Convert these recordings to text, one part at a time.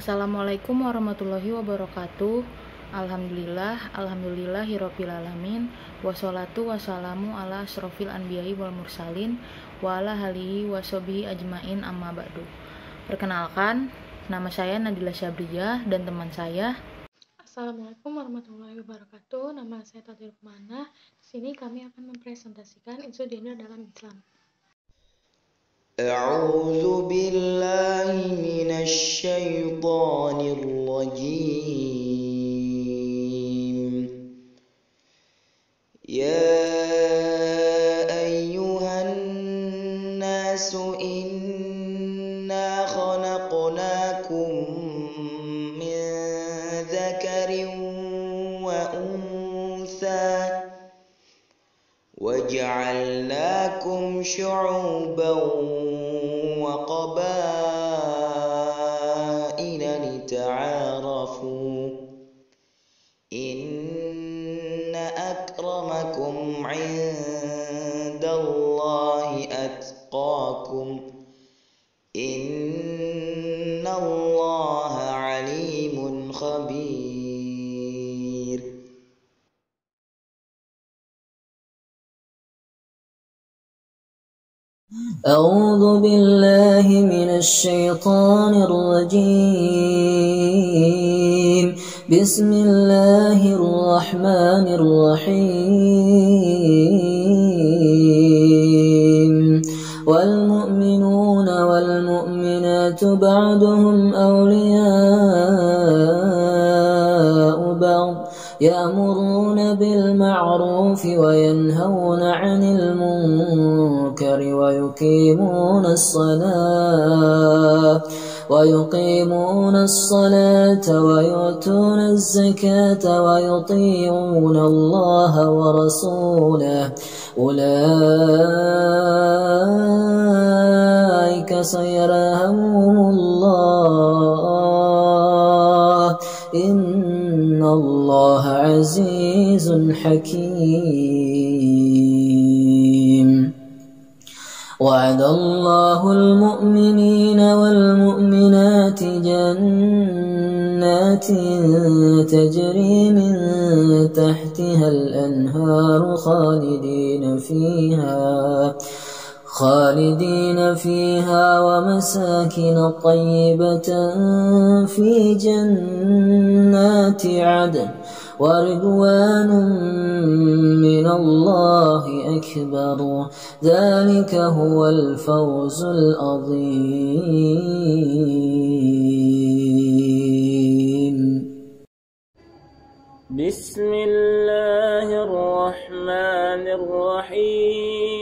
Assalamualaikum warahmatullahi wabarakatuh. Alhamdulillahirabbil alamin. Wassalatu wassalamu ala asrofil anbiya'i wal mursalin wa ala alihi washabihi ajmain, amma ba'du. Perkenalkan, nama saya Nadila Syabriyah dan teman saya. Assalamualaikum warahmatullahi wabarakatuh. Nama saya Tati Rukmana. Di sini kami akan mempresentasikan insudina dalam Islam. أعوذ بالله من الشيطان الرجيم يا أيها الناس إنا خلقناكم من ذكر وأنثى وجعلناكم شعوبا وقبائل لتعارفوا إن أكرمكم عند الله أتقاكم إن الله عليم خبير. أعوذ بالله من الشيطان الرجيم. بسم الله الرحمن الرحيم. والمؤمنون والمؤمنات بعضهم أولياء بعض يأمرون بالمعروف وينهون عن المنكر ويقيمون الصلاة ويؤتون الزكاة ويطيعون الله ورسوله أولئك سيرحمهم الله إن الله عزيز حكيم. وعد الله المؤمنين والمؤمنات جنات تجري من تحتها الأنهار خالدين فيها ومساكن طيبة في جنات عدن ورضوان من الله أكبر ذلك هو الفوز العظيم. بسم الله الرحمن الرحيم.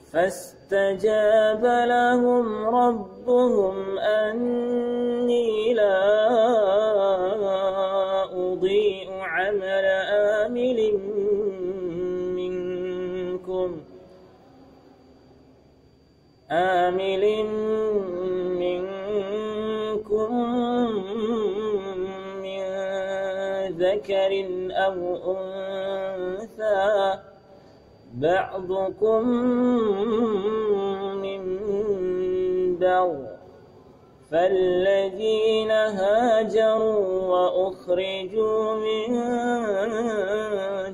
فاستجاب لهم ربهم أني لا أضيع عمل عامل منكم من ذكر أو أنثى بعضكم من بعض فالذين هاجروا وأخرجوا من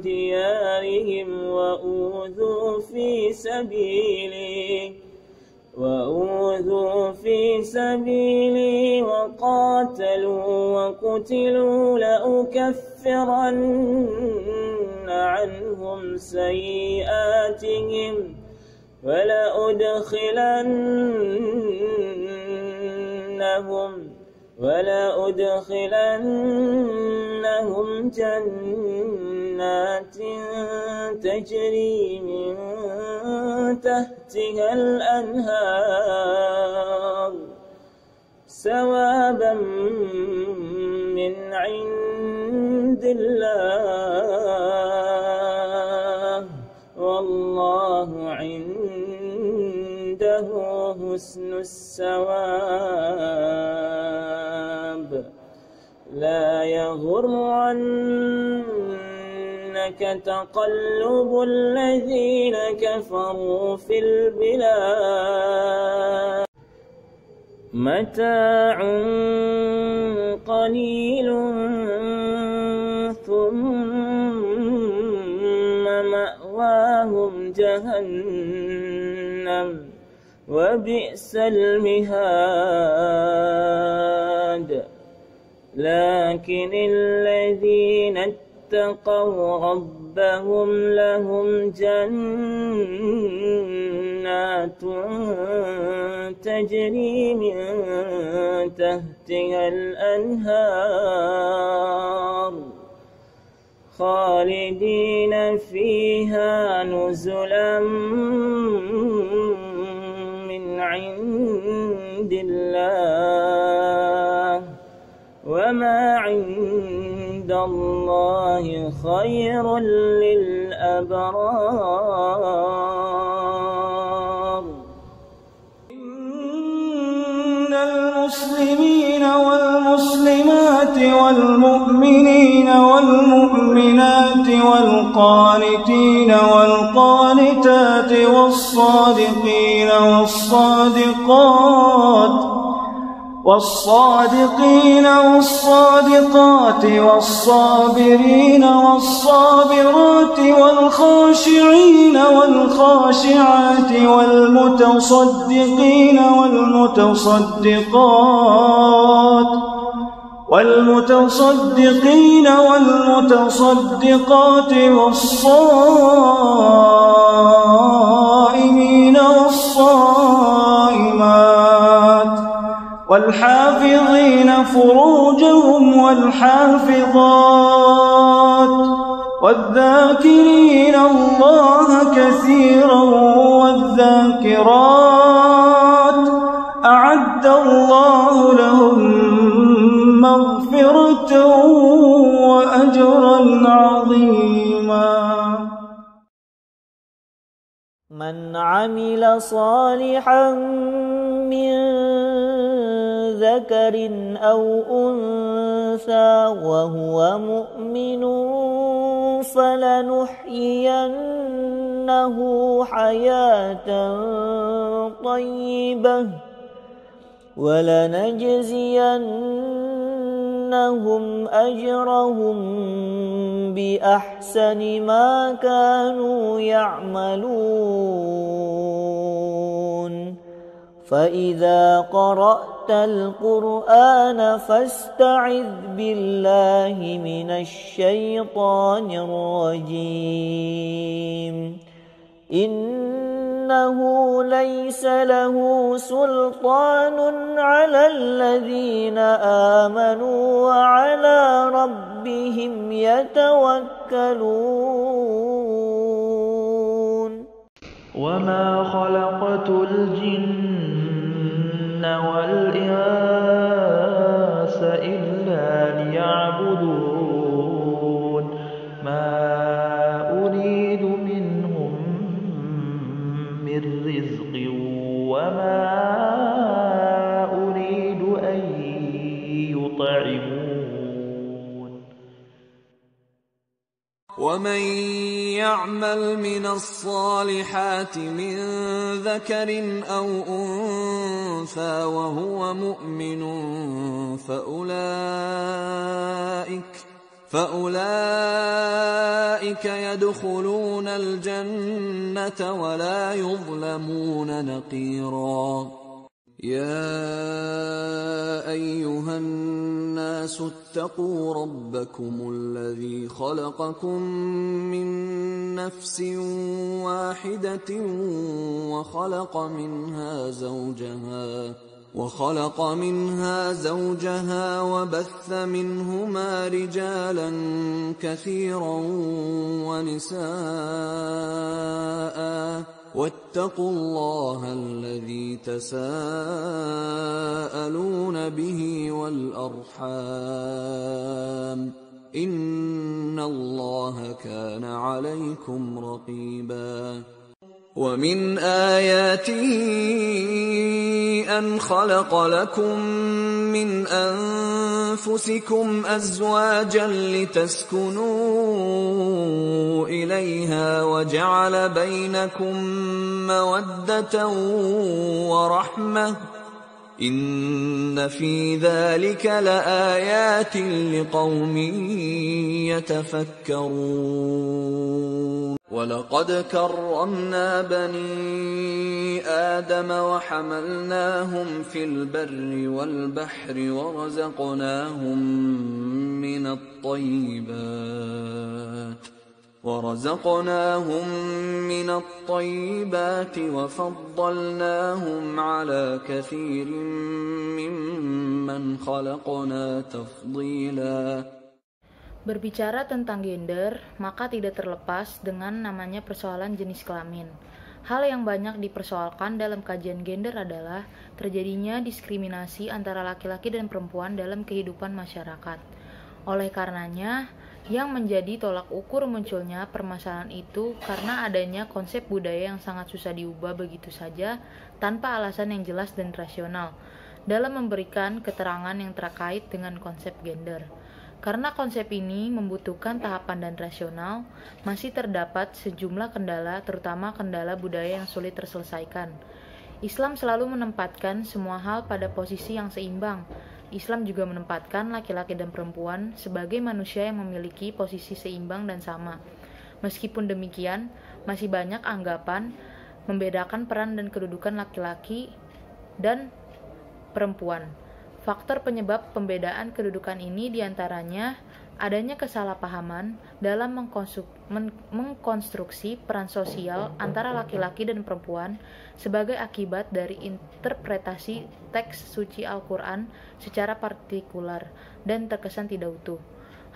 ديارهم وأوذوا في سبيلي وقاتلوا وقتلوا لأكفرن عنهم سيئاتهم ولأدخلنهم جنات تجري من تحتها الأنهار ثوابا من عند الله والله عنده حسن الثواب. لا يغرنك يغرنك تقلب الذين كفروا في البلاد متاع قليل ثم مأواهم جهنم وبئس المهاد لكن الذين اتقوا ربهم لهم جنات تجري من تحتها الأنهار خالدين فيها نزلا من عند الله وما عند الله خير للأبرار إن المسلمين والمسلمات والمؤمنين والمؤمنات والقانتين والقانتات والصادقين والصادقات والصابرين والصابرات والخاشعين والخاشعات والمتصدقين والمتصدقات والصائمين والصائمات والحافظين فروجهم والحافظات والذاكرين الله كثيرا والذاكرات أعد الله لهم مغفرة وأجرا عظيما من عمل صالحا من ذكر أو أنثى وهو مؤمن فلنحيينه حياة طيبة ولنجزينهم أجرهم بأحسن ما كانوا يعملون فإذا قرأت القرآن فاستعذ بالله من الشيطان الرجيم إنه ليس له سلطان على الذين آمنوا وعلى ربهم يتوكلون وما خلقت الجن والإنس إلا ليعبدون ما أريد منهم من رزق وما أريد أن يطعمون ومن يعمل من الصالحات من ذكر أو أنثى وهو مؤمن فأولئك يدخلون الجنة ولا يظلمون نقيرا يا أيها الناس اتقوا ربكم الذي خلقكم من نفس واحدة وخلق منها زوجها وبث منهما رجالا كثيرا ونساء واتقوا الله الذي تساءلون به والأرحام إن الله كان عليكم رقيبا ومن آياته أن خلق لكم من أنفسكم أزواجا لتسكنوا إليها وجعل بينكم مودة ورحمة إن في ذلك لآيات لقوم يتفكرون ولقد كرمنا بني آدم وحملناهم في البر والبحر ورزقناهم من الطيبات وفضلناهم على كثير ممن خلقنا تفضيلا. Berbicara tentang gender, maka tidak terlepas dengan namanya persoalan jenis kelamin. Hal yang banyak dipersoalkan dalam kajian gender adalah terjadinya diskriminasi antara laki-laki dan perempuan dalam kehidupan masyarakat. Oleh karenanya, yang menjadi tolak ukur munculnya permasalahan itu karena adanya konsep budaya yang sangat susah diubah begitu saja tanpa alasan yang jelas dan rasional dalam memberikan keterangan yang terkait dengan konsep gender. Karena konsep ini membutuhkan tahapan dan rasional, masih terdapat sejumlah kendala, terutama kendala budaya yang sulit terselesaikan. Islam selalu menempatkan semua hal pada posisi yang seimbang. Islam juga menempatkan laki-laki dan perempuan sebagai manusia yang memiliki posisi seimbang dan sama. Meskipun demikian, masih banyak anggapan membedakan peran dan kedudukan laki-laki dan perempuan. Faktor penyebab pembedaan kedudukan ini diantaranya adanya kesalahpahaman dalam mengkonstruksi peran sosial antara laki-laki dan perempuan sebagai akibat dari interpretasi teks suci Al-Quran secara partikular dan terkesan tidak utuh.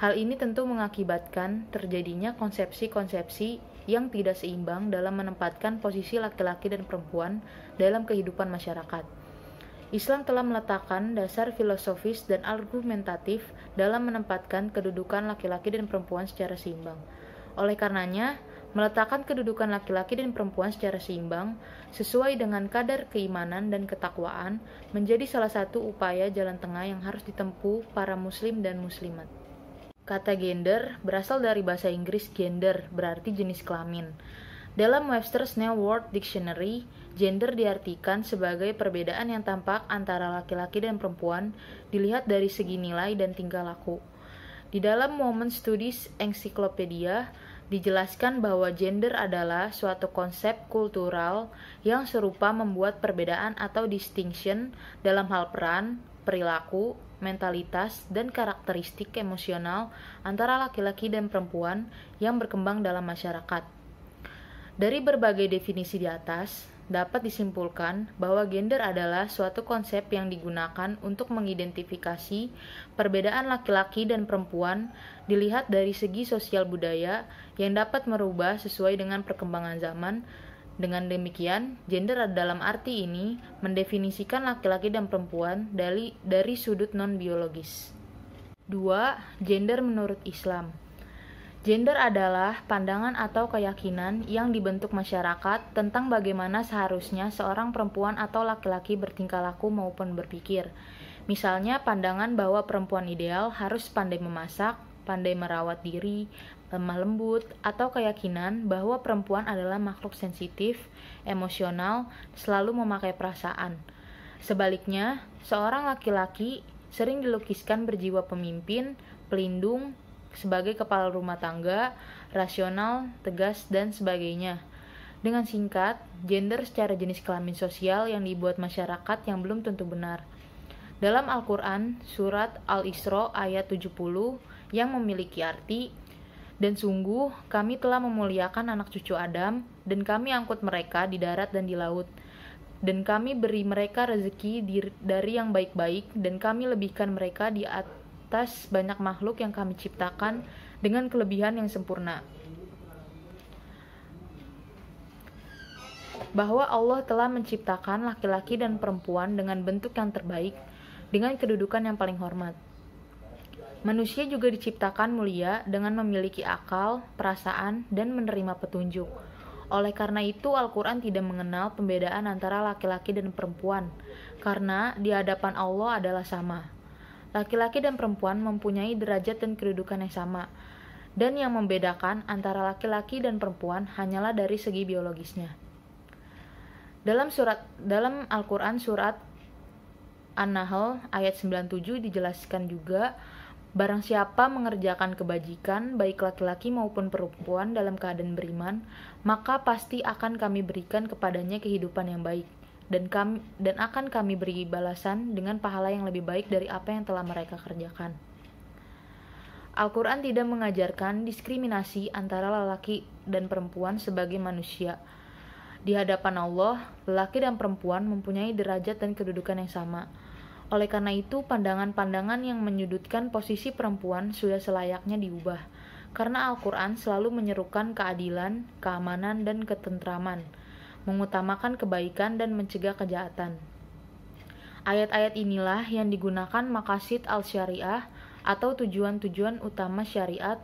Hal ini tentu mengakibatkan terjadinya konsepsi-konsepsi yang tidak seimbang dalam menempatkan posisi laki-laki dan perempuan dalam kehidupan masyarakat. Islam telah meletakkan dasar filosofis dan argumentatif dalam menempatkan kedudukan laki-laki dan perempuan secara seimbang. Oleh karenanya, meletakkan kedudukan laki-laki dan perempuan secara seimbang sesuai dengan kadar keimanan dan ketakwaan menjadi salah satu upaya jalan tengah yang harus ditempuh para muslim dan muslimat. Kata gender berasal dari bahasa Inggris gender, berarti jenis kelamin. Dalam Webster's New World Dictionary, gender diartikan sebagai perbedaan yang tampak antara laki-laki dan perempuan dilihat dari segi nilai dan tingkah laku. Di dalam Women Studies Encyclopedia, dijelaskan bahwa gender adalah suatu konsep kultural yang serupa membuat perbedaan atau distinction dalam hal peran, perilaku, mentalitas, dan karakteristik emosional antara laki-laki dan perempuan yang berkembang dalam masyarakat. Dari berbagai definisi di atas, dapat disimpulkan bahwa gender adalah suatu konsep yang digunakan untuk mengidentifikasi perbedaan laki-laki dan perempuan dilihat dari segi sosial budaya yang dapat merubah sesuai dengan perkembangan zaman. Dengan demikian, gender dalam arti ini mendefinisikan laki-laki dan perempuan dari sudut non-biologis. 2. Gender menurut Islam. Gender adalah pandangan atau keyakinan yang dibentuk masyarakat tentang bagaimana seharusnya seorang perempuan atau laki-laki bertingkah laku maupun berpikir. Misalnya pandangan bahwa perempuan ideal harus pandai memasak, pandai merawat diri, lemah lembut, atau keyakinan bahwa perempuan adalah makhluk sensitif, emosional, selalu memakai perasaan. Sebaliknya, seorang laki-laki sering dilukiskan berjiwa pemimpin, pelindung, sebagai kepala rumah tangga, rasional, tegas, dan sebagainya. Dengan singkat, gender secara jenis kelamin sosial yang dibuat masyarakat yang belum tentu benar. Dalam Al-Quran, surat Al-Isra ayat 70 yang memiliki arti, "Dan sungguh kami telah memuliakan anak cucu Adam, dan kami angkut mereka di darat dan di laut. Dan kami beri mereka rezeki dari yang baik-baik, dan kami lebihkan mereka di atas banyak makhluk yang kami ciptakan dengan kelebihan yang sempurna." Bahwa Allah telah menciptakan laki-laki dan perempuan dengan bentuk yang terbaik, dengan kedudukan yang paling hormat. Manusia juga diciptakan mulia dengan memiliki akal, perasaan, dan menerima petunjuk. Oleh karena itu, Al-Quran tidak mengenal pembedaan antara laki-laki dan perempuan, karena di hadapan Allah adalah sama. Laki-laki dan perempuan mempunyai derajat dan kedudukan yang sama, dan yang membedakan antara laki-laki dan perempuan hanyalah dari segi biologisnya. Dalam Al-Quran surat An-Nahl ayat 97 dijelaskan juga, barang siapa mengerjakan kebajikan, baik laki-laki maupun perempuan dalam keadaan beriman, maka pasti akan kami berikan kepadanya kehidupan yang baik, dan akan kami beri balasan dengan pahala yang lebih baik dari apa yang telah mereka kerjakan. Al-Quran tidak mengajarkan diskriminasi antara lelaki dan perempuan sebagai manusia. Di hadapan Allah, lelaki dan perempuan mempunyai derajat dan kedudukan yang sama. Oleh karena itu, pandangan-pandangan yang menyudutkan posisi perempuan sudah selayaknya diubah, karena Al-Quran selalu menyerukan keadilan, keamanan, dan ketentraman, mengutamakan kebaikan dan mencegah kejahatan. Ayat-ayat inilah yang digunakan maqasid al-syariah atau tujuan-tujuan utama syariat.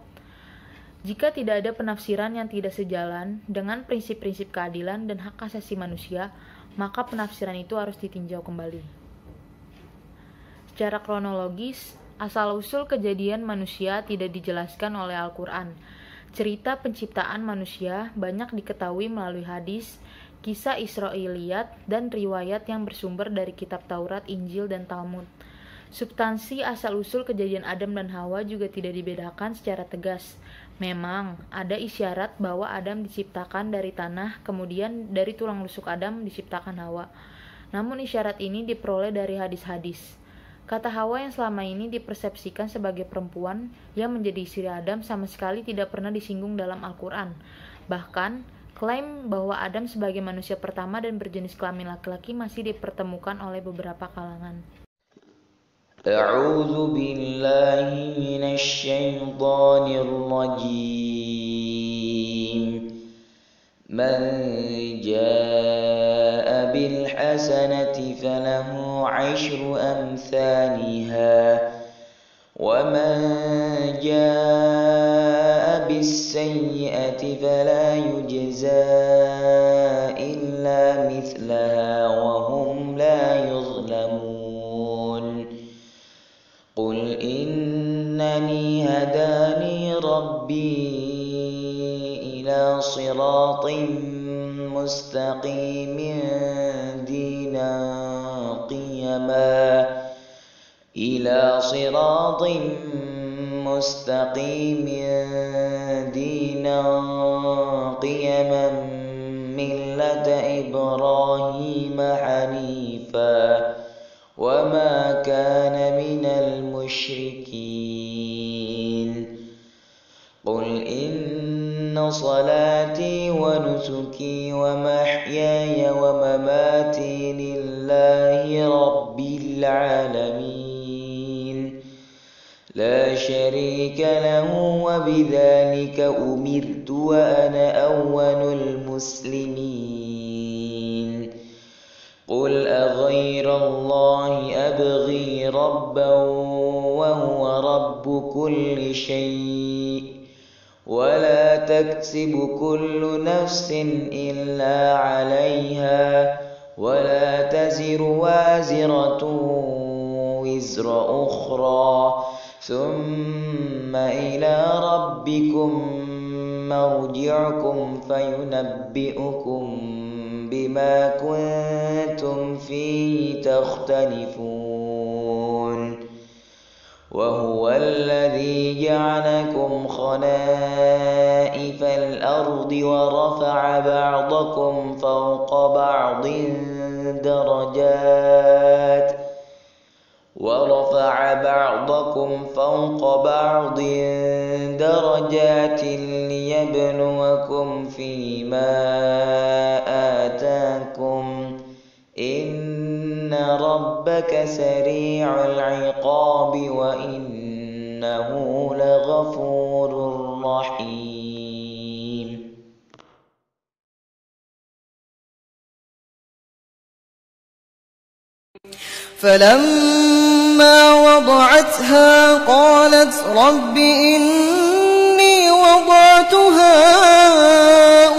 Jika tidak ada penafsiran yang tidak sejalan dengan prinsip-prinsip keadilan dan hak asasi manusia, maka penafsiran itu harus ditinjau kembali. Secara kronologis, asal-usul kejadian manusia tidak dijelaskan oleh Al-Quran. Cerita penciptaan manusia banyak diketahui melalui hadis, kisah Israiliyat, dan riwayat yang bersumber dari kitab Taurat, Injil, dan Talmud. Substansi asal-usul kejadian Adam dan Hawa juga tidak dibedakan secara tegas. Memang, ada isyarat bahwa Adam diciptakan dari tanah, kemudian dari tulang rusuk Adam diciptakan Hawa. Namun isyarat ini diperoleh dari hadis-hadis. Kata Hawa yang selama ini dipersepsikan sebagai perempuan yang menjadi istri Adam sama sekali tidak pernah disinggung dalam Al-Quran. Bahkan, klaim bahwa Adam sebagai manusia pertama dan berjenis kelamin laki-laki masih dipertemukan oleh beberapa kalangan. A'udzu billahi minasy syaithanir rajim. Man jaa'a bil hasanati falahu 'ashru amsalha wa man jaa'a bis sayyi'ati fala yujzaa illa mithlaha wa hum la yuzlamun. Qul innani hadani rabbi ila siratin mustaqimin dinan qiyaman millata Ibrahim hanifa wa ma kana minal musyrikin. Qul inna salati wa nusuki wa mahyaya wa mamati lillahi rabbil alamin la syarika lahu wa bidzalika umirtu wa ana awwalul muslimin. Qul aghayrallahi abghi rabban wa huwa rabbu kulli syai' ولا تكسب كل نفس إلا عليها ولا تزر وازرة وزر أخرى ثم إلى ربكم مرجعكم فينبئكم بما كنتم فيه تختلفون. وهو الذي جعلكم خلائف الأرض ورفع بعضكم فوق بعض درجات ليبلوكم فيما آتاكم إن ربك سريع العقاب وإنه لغفور رحيم. فلما وضعتها قالت رب إني وضعتها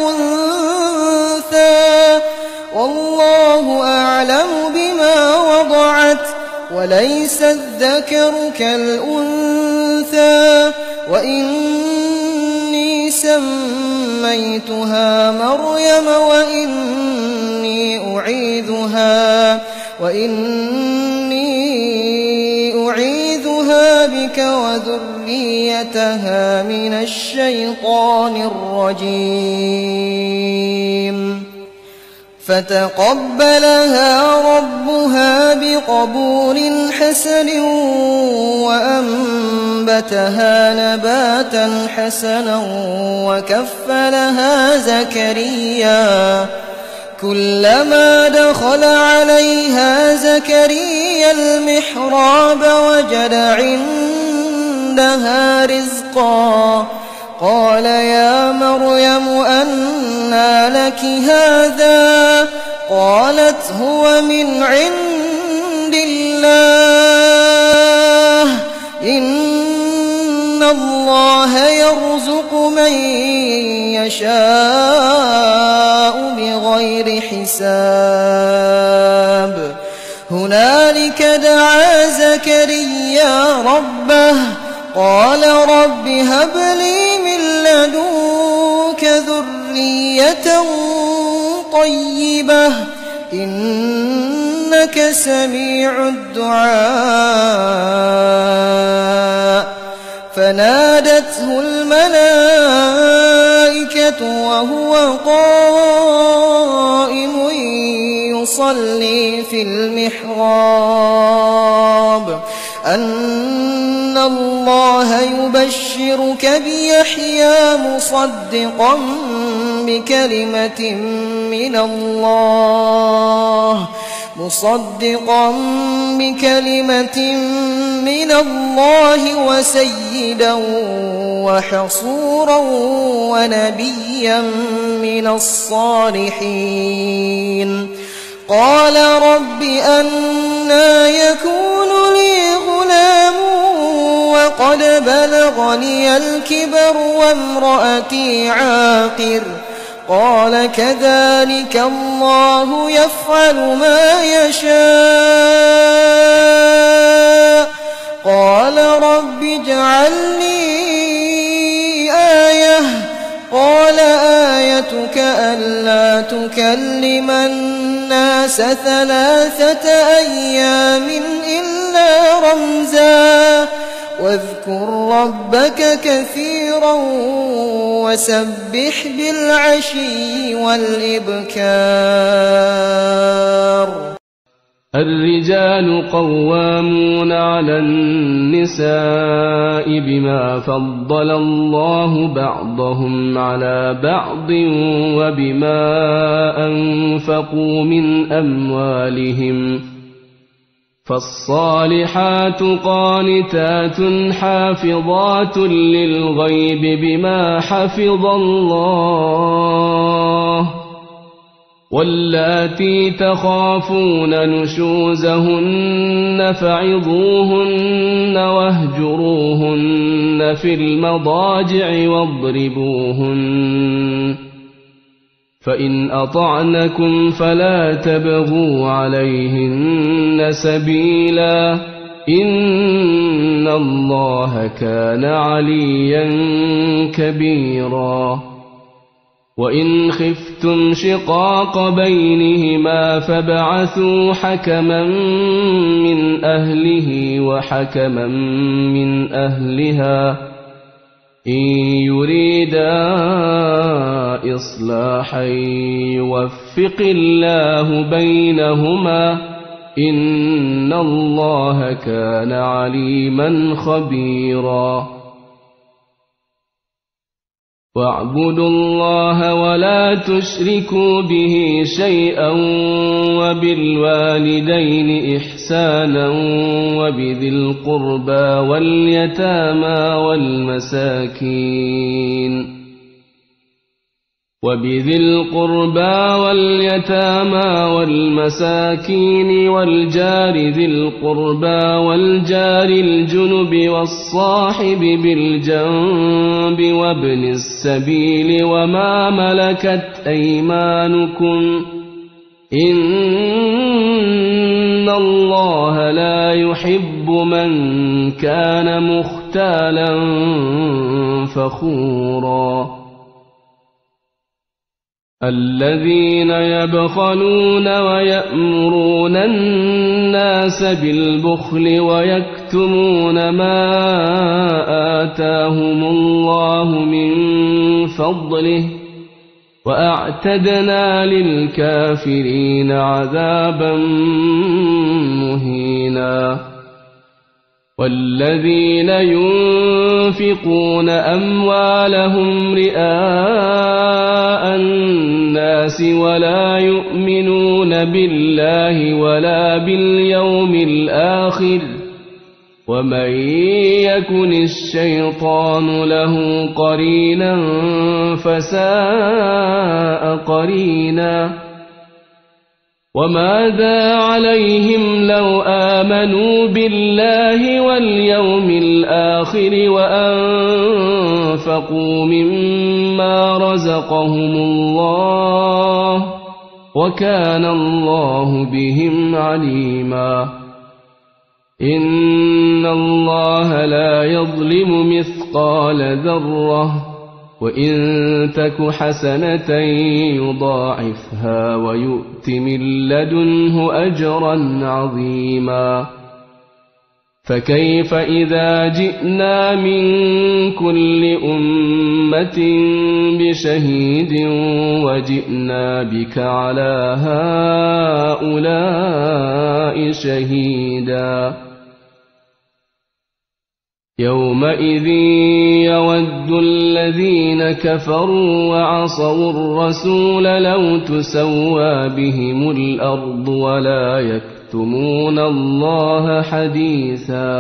أنثى والله أعلم بما وضعت وليس الذكر كالأنثى وإني سميتها مريم وإني أعيذها بك وذريتها من الشيطان الرجيم فتقبلها ربها بقبول حسن وأنبتها نباتا حسنا وكفلها زكريا كلما دخل عليها زكريا المحراب وجد عندها رزقا قال يا مريم أنى لك هذا قالت هو من عند الله إن الله يرزق من يشاء بغير حساب هنالك دعا زكريا ربه قال رب هب لي من لدنك ذرية طيبة إنك سميع الدعاء فنادته الملائكة وهو قائم يصلي في المحراب أن الله يبشرك بيحيى مصدقا بكلمة من الله وسيدا وحصورا ونبيا من الصالحين قال رب أنى يكون لي غلام وقد بلغني الكبر وامرأتي عاقر قال كذلك الله يفعل ما يشاء قال رب اجعل لي آية قال آيتك ألا تكلم الناس 3 أيام إلا رمزا واذكر ربك كثيرا وسبح بالعشي والإبكار الرجال قوامون على النساء بما فضل الله بعضهم على بعض وبما أنفقوا من أموالهم فالصالحات قانتات حافظات للغيب بما حفظ الله واللاتي تخافون نشوزهن فعظوهن واهجروهن في المضاجع واضربوهن فإن أطعنكم فلا تبغوا عليهن سبيلا إن الله كان عليا كبيرا وإن خفتم شقاق بينهما فابعثوا حكما من أهله وحكما من أهلها إن يريدا إصلاحا يوفق الله بينهما إن الله كان عليما خبيرا واعبدوا الله ولا تشركوا به شيئا وبالوالدين إحسانا وبذي القربى واليتامى والمساكين والجار ذي القربى والجار الجنب والصاحب بالجنب وابن السبيل وما ملكت أيمانكم إن الله لا يحب يحب من كان مختالا فخورا الذين يبخلون ويأمرون الناس بالبخل ويكتمون ما آتاهم الله من فضله وأعتدنا للكافرين عذابا مهينا والذين ينفقون أموالهم رئاء الناس ولا يؤمنون بالله ولا باليوم الآخر ومن يكن الشيطان له قرينا فساء قرينا وماذا عليهم لو آمنوا بالله واليوم الآخر وأنفقوا مما رزقهم الله وكان الله بهم عليما إن الله لا يظلم مثقال ذرة وإن تك حسنة يضاعفها ويؤت من لدنه أجرا عظيما فكيف إذا جئنا من كل أمة بشهيد وجئنا بك على هؤلاء شهيدا يومئذ يود الذين كفروا وعصوا الرسول لو تسوى بهم الأرض ولا يكتمون الله حديثا.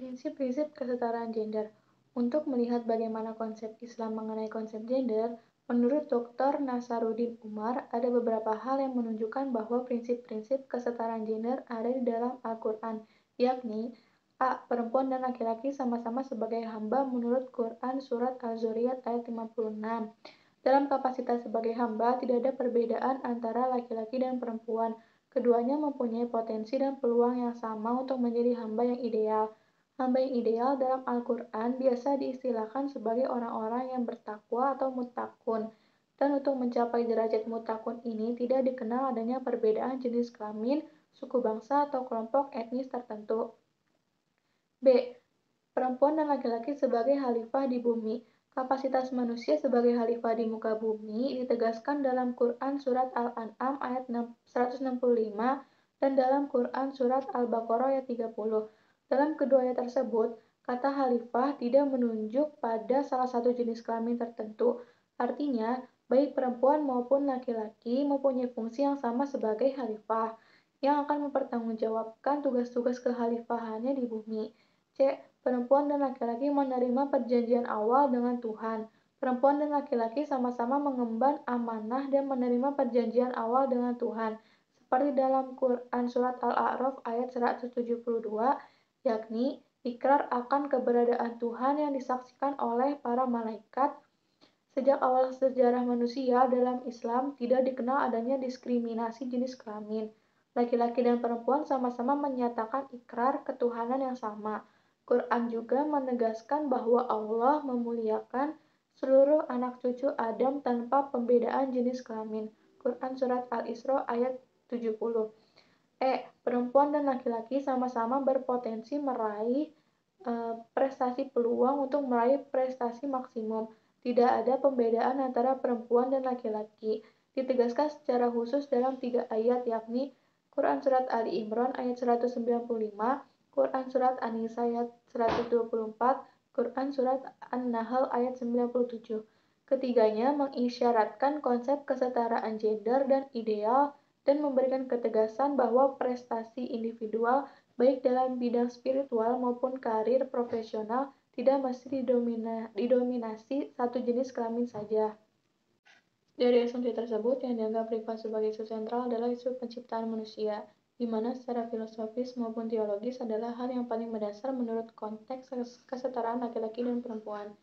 Prinsip-prinsip kesetaraan gender. Untuk melihat bagaimana konsep Islam mengenai konsep gender, menurut Dr. Nasaruddin Umar, ada beberapa hal yang menunjukkan bahwa prinsip-prinsip kesetaraan gender ada di dalam Al-Quran, yakni A. Perempuan dan laki-laki sama-sama sebagai hamba menurut Quran Surat Al-Zuriyat ayat 56. Dalam kapasitas sebagai hamba, tidak ada perbedaan antara laki-laki dan perempuan. Keduanya mempunyai potensi dan peluang yang sama untuk menjadi hamba yang ideal. Hamba yang ideal dalam Al-Quran biasa diistilahkan sebagai orang-orang yang bertakwa atau muttaqun. Dan untuk mencapai derajat muttaqun ini tidak dikenal adanya perbedaan jenis kelamin, suku bangsa, atau kelompok etnis tertentu. B. Perempuan dan laki-laki sebagai khalifah di bumi. Kapasitas manusia sebagai khalifah di muka bumi ditegaskan dalam Quran Surat Al-An'am ayat 165 dan dalam Quran Surat Al-Baqarah ayat 30. Dalam kedua ayat tersebut, kata khalifah tidak menunjuk pada salah satu jenis kelamin tertentu. Artinya, baik perempuan maupun laki-laki mempunyai fungsi yang sama sebagai khalifah, yang akan mempertanggungjawabkan tugas-tugas kekhalifahannya di bumi. C. Perempuan dan laki-laki menerima perjanjian awal dengan Tuhan. Perempuan dan laki-laki sama-sama mengemban amanah dan menerima perjanjian awal dengan Tuhan. Seperti dalam Quran Surat Al-A'raf ayat 172, yakni ikrar akan keberadaan Tuhan yang disaksikan oleh para malaikat. Sejak awal sejarah manusia dalam Islam tidak dikenal adanya diskriminasi jenis kelamin. Laki-laki dan perempuan sama-sama menyatakan ikrar ketuhanan yang sama. Quran juga menegaskan bahwa Allah memuliakan seluruh anak cucu Adam tanpa pembedaan jenis kelamin. Quran Surat Al-Isra ayat 70. E. Perempuan dan laki-laki sama-sama berpotensi meraih prestasi peluang untuk meraih prestasi maksimum. Tidak ada pembedaan antara perempuan dan laki-laki. Ditegaskan secara khusus dalam 3 ayat, yakni Quran Surat Ali Imran ayat 195, Quran Surat An-Nisa ayat 124, Quran Surat An-Nahl ayat 97. Ketiganya mengisyaratkan konsep kesetaraan gender dan ideal dan memberikan ketegasan bahwa prestasi individual, baik dalam bidang spiritual maupun karir profesional, tidak mesti didominasi satu jenis kelamin saja. Dari asumsi tersebut, yang dianggap privat sebagai isu sentral adalah isu penciptaan manusia, di mana secara filosofis maupun teologis adalah hal yang paling mendasar menurut konteks kesetaraan laki-laki dan perempuan.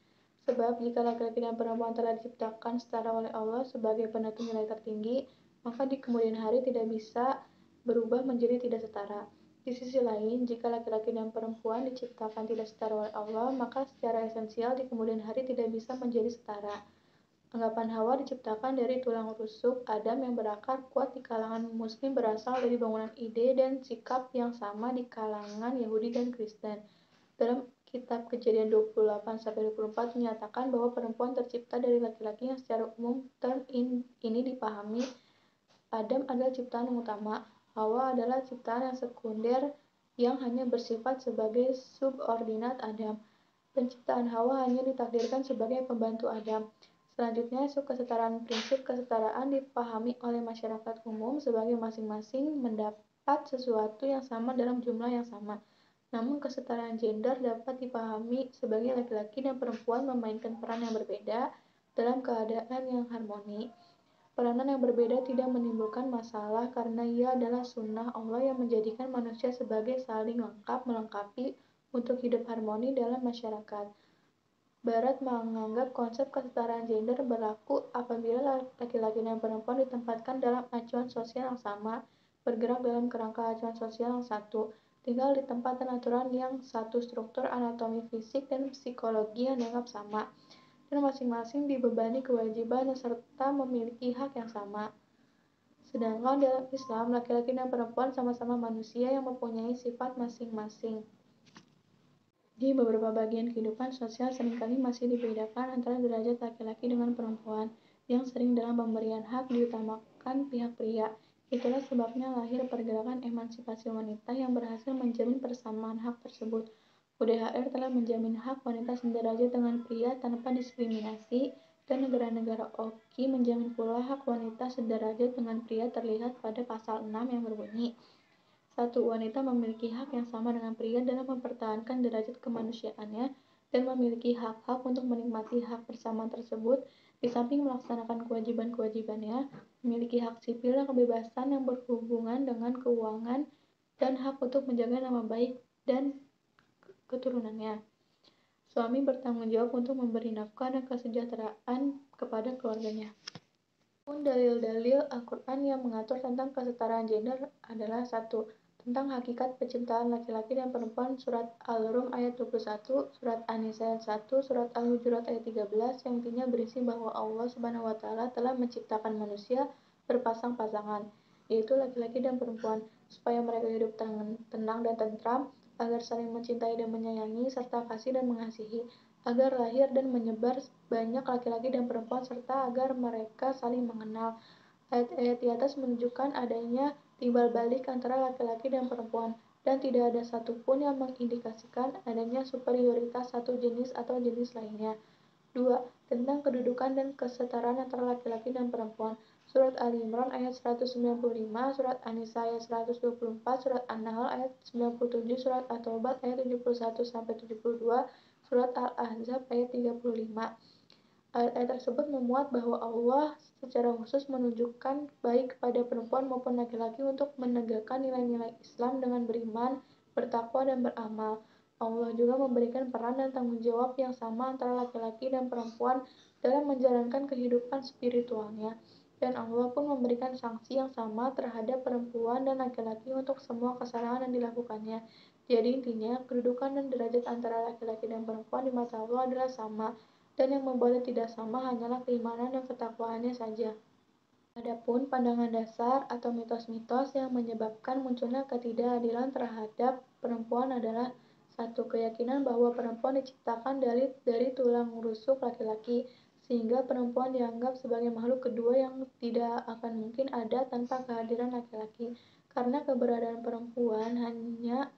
Sebab jika laki-laki dan perempuan telah diciptakan setara oleh Allah sebagai penentu nilai tertinggi, maka di kemudian hari tidak bisa berubah menjadi tidak setara. Di sisi lain, jika laki-laki dan perempuan diciptakan tidak setara oleh Allah, maka secara esensial di kemudian hari tidak bisa menjadi setara. Anggapan Hawa diciptakan dari tulang rusuk Adam yang berakar kuat di kalangan Muslim berasal dari bangunan ide dan sikap yang sama di kalangan Yahudi dan Kristen. Dalam kitab Kejadian 28-24 menyatakan bahwa perempuan tercipta dari laki-laki yang secara umum term ini dipahami Adam adalah ciptaan yang utama, Hawa adalah ciptaan yang sekunder yang hanya bersifat sebagai subordinat Adam. Penciptaan Hawa hanya ditakdirkan sebagai pembantu Adam. Selanjutnya, kesetaraan prinsip kesetaraan dipahami oleh masyarakat umum sebagai masing-masing mendapat sesuatu yang sama dalam jumlah yang sama. Namun, kesetaraan gender dapat dipahami sebagai laki-laki dan perempuan memainkan peran yang berbeda dalam keadaan yang harmoni. Peranan yang berbeda tidak menimbulkan masalah karena ia adalah sunnah Allah yang menjadikan manusia sebagai saling melengkapi untuk hidup harmoni dalam masyarakat. Barat menganggap konsep kesetaraan gender berlaku apabila laki-laki dan perempuan ditempatkan dalam acuan sosial yang sama, bergerak dalam kerangka acuan sosial yang satu, tinggal di tempat dan aturan yang satu, struktur anatomi fisik dan psikologi yang dianggap sama, dan masing-masing dibebani kewajiban serta memiliki hak yang sama. Sedangkan dalam Islam, laki-laki dan perempuan sama-sama manusia yang mempunyai sifat masing-masing. Di beberapa bagian kehidupan sosial seringkali masih dibedakan antara derajat laki-laki dengan perempuan, yang sering dalam pemberian hak diutamakan pihak pria. Itulah sebabnya lahir pergerakan emansipasi wanita yang berhasil menjamin persamaan hak tersebut. UDHR telah menjamin hak wanita sederajat dengan pria tanpa diskriminasi, dan negara-negara OKI menjamin pula hak wanita sederajat dengan pria terlihat pada pasal 6 yang berbunyi, 1. Wanita memiliki hak yang sama dengan pria dalam mempertahankan derajat kemanusiaannya dan memiliki hak-hak untuk menikmati hak persamaan tersebut, di samping melaksanakan kewajiban-kewajibannya, memiliki hak sipil dan kebebasan yang berhubungan dengan keuangan, dan hak untuk menjaga nama baik dan keturunannya. Suami bertanggung jawab untuk memberi nafkah dan kesejahteraan kepada keluarganya. Pun dalil-dalil Al-Quran yang mengatur tentang kesetaraan gender adalah 1. Tentang hakikat penciptaan laki-laki dan perempuan, surat Al-Rum ayat 21, surat An-Nisa ayat 1, surat Al-Hujurat ayat 13, yang intinya berisi bahwa Allah Subhanahu wa Ta'ala telah menciptakan manusia berpasang-pasangan, yaitu laki-laki dan perempuan, supaya mereka hidup tenang dan tentram, agar saling mencintai dan menyayangi, serta kasih dan mengasihi, agar lahir dan menyebar banyak laki-laki dan perempuan, serta agar mereka saling mengenal. Ayat-ayat di atas menunjukkan adanya timbal balik antara laki-laki dan perempuan, dan tidak ada satupun yang mengindikasikan adanya superioritas satu jenis atau jenis lainnya. 2. Tentang kedudukan dan kesetaraan antara laki-laki dan perempuan. Surat Ali Imran ayat 195, surat An-Nisa ayat 124, surat An-Nahl ayat 97, surat At-Taubah ayat 71-72, surat Al-Ahzab ayat 35. Ayat-ayat tersebut memuat bahwa Allah secara khusus menunjukkan baik kepada perempuan maupun laki-laki untuk menegakkan nilai-nilai Islam dengan beriman, bertakwa, dan beramal. Allah juga memberikan peran dan tanggung jawab yang sama antara laki-laki dan perempuan dalam menjalankan kehidupan spiritualnya. Dan Allah pun memberikan sanksi yang sama terhadap perempuan dan laki-laki untuk semua kesalahan yang dilakukannya. Jadi intinya, kedudukan dan derajat antara laki-laki dan perempuan di mata Allah adalah sama, dan yang membuatnya tidak sama hanyalah keimanan dan ketakwaannya saja. Adapun pandangan dasar atau mitos-mitos yang menyebabkan munculnya ketidakadilan terhadap perempuan adalah 1. Keyakinan bahwa perempuan diciptakan dari tulang rusuk laki-laki, sehingga perempuan dianggap sebagai makhluk kedua yang tidak akan mungkin ada tanpa kehadiran laki-laki, karena keberadaan perempuan hanya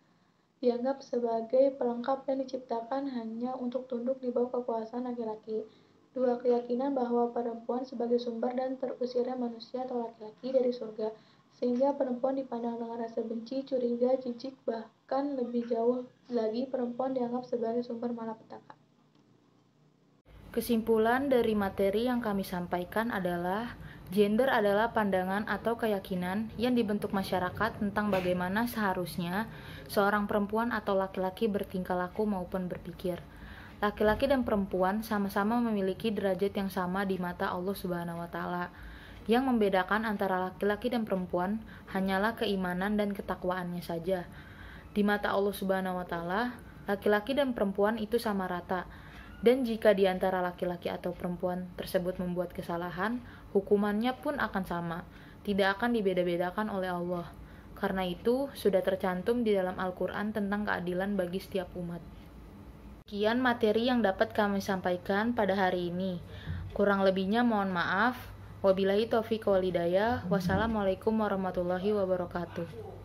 dianggap sebagai pelengkap dan diciptakan hanya untuk tunduk di bawah kekuasaan laki-laki. 2. Keyakinan bahwa perempuan sebagai sumber dan terusirnya manusia atau laki-laki dari surga, sehingga perempuan dipandang dengan rasa benci, curiga, jijik, bahkan lebih jauh lagi perempuan dianggap sebagai sumber malapetaka. Kesimpulan dari materi yang kami sampaikan adalah gender adalah pandangan atau keyakinan yang dibentuk masyarakat tentang bagaimana seharusnya seorang perempuan atau laki-laki bertingkah laku maupun berpikir. Laki-laki dan perempuan sama-sama memiliki derajat yang sama di mata Allah Subhanahu wa Ta'ala. Yang membedakan antara laki-laki dan perempuan hanyalah keimanan dan ketakwaannya saja. Di mata Allah Subhanahu wa Ta'ala, laki-laki dan perempuan itu sama rata. Dan jika di antara laki-laki atau perempuan tersebut membuat kesalahan, hukumannya pun akan sama, tidak akan dibeda-bedakan oleh Allah. Karena itu, sudah tercantum di dalam Al-Quran tentang keadilan bagi setiap umat. Sekian materi yang dapat kami sampaikan pada hari ini. Kurang lebihnya mohon maaf. Wabillahi taufiq wal hidayah. Wassalamualaikum warahmatullahi wabarakatuh.